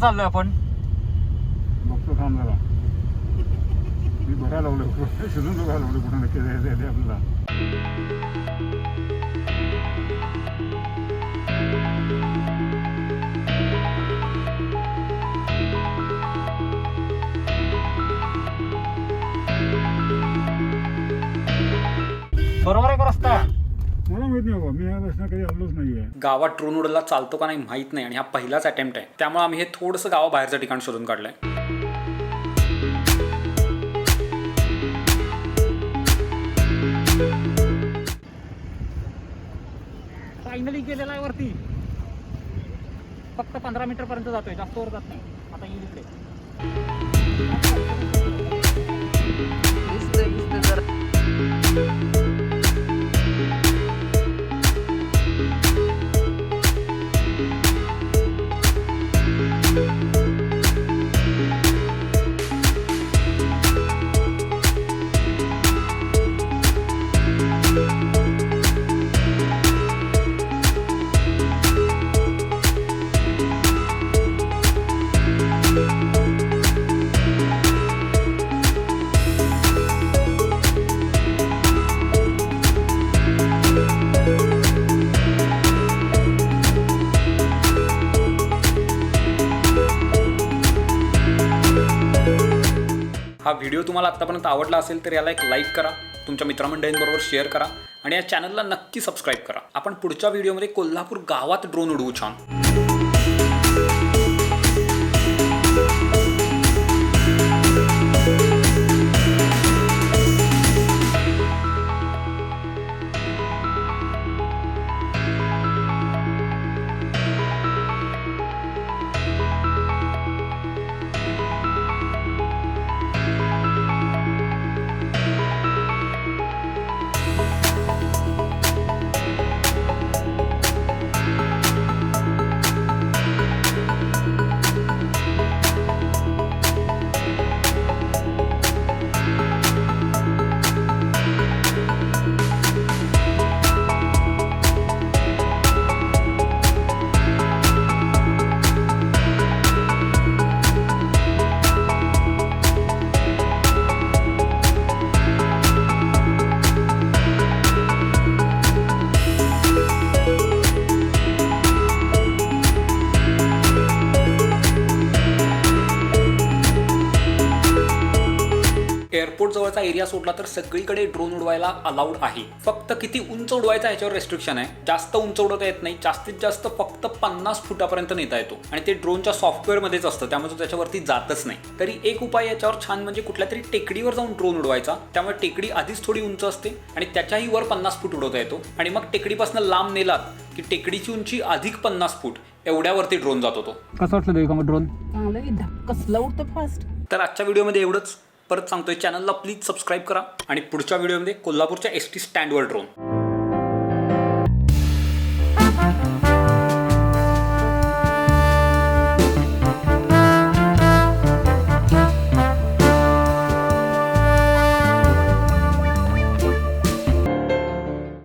चाललोय आपण? बघतो थांब जरा. मी बघायला लागलो, शोधून बघायला लागलो कुठं नक्की जायचं आपल्याला. बरोबर आहे का रस्ता? मला माहित नाही बाबा, मी ह्या रस्त्याने कधी आलोच नाहीये. गावात ड्रोन उडवला चालतो का नाही माहित नाही आणि हा पहिलाच अटेम्प्ट आहे, त्यामुळे आम्ही हे थोडंसं गावाबाहेरचं ठिकाण शोधून काढलंय. फायनली गेलेला आहे वरती. फक्त 15 मीटर पर्यंत जातोय, जास्त वर जात नाही. आता येईल इकडे. हा व्हिडिओ तुम्हाला आत्तापर्यंत आवडला असेल तर याला एक लाईक करा, तुमच्या मित्रमंडळींबरोबर शेअर करा आणि या चॅनलला नक्की सबस्क्राईब करा. आपण पुढच्या व्हिडिओमध्ये कोल्हापूर गावात ड्रोन उडवू छान. एअरपोर्ट जवळचा एरिया सोडला तर सगळीकडे ड्रोन उडवायला अलाउड आहे. फक्त किती उंच उडवायचा ह्याच्यावर रेस्ट्रिक्शन आहे. जास्त उंच उडवता येत नाही, जास्तीत जास्त फक्त 50 फुटापर्यंत नेता येतो आणि ते ड्रोनच्या सॉफ्टवेअरमध्येच असतं, त्यामुळे तो त्याच्यावरती जातच नाही. तरी एक उपाय याच्यावर छान म्हणजे कुठल्या तरी टेकडीवर जाऊन ड्रोन उडवायचा. त्यामुळे टेकडी आधीच थोडी उंच असते आणि त्याच्याही वर 50 फूट उडवता येतो आणि मग टेकडीपासून लांब नेलात की टेकडीची उंची अधिक 50 फूट एवढ्यावरती ड्रोन जातो. तो कसं वाटलं देवी ड्रोन? चांगलं कसलं उडतं फास्ट. तर आजच्या व्हिडिओमध्ये एवढंच. परत सांगतोय, चॅनलला प्लीज सबस्क्राईब करा आणि पुढच्या व्हिडिओमध्ये कोल्हापूरच्या एसटी स्टँडवर ड्रोन.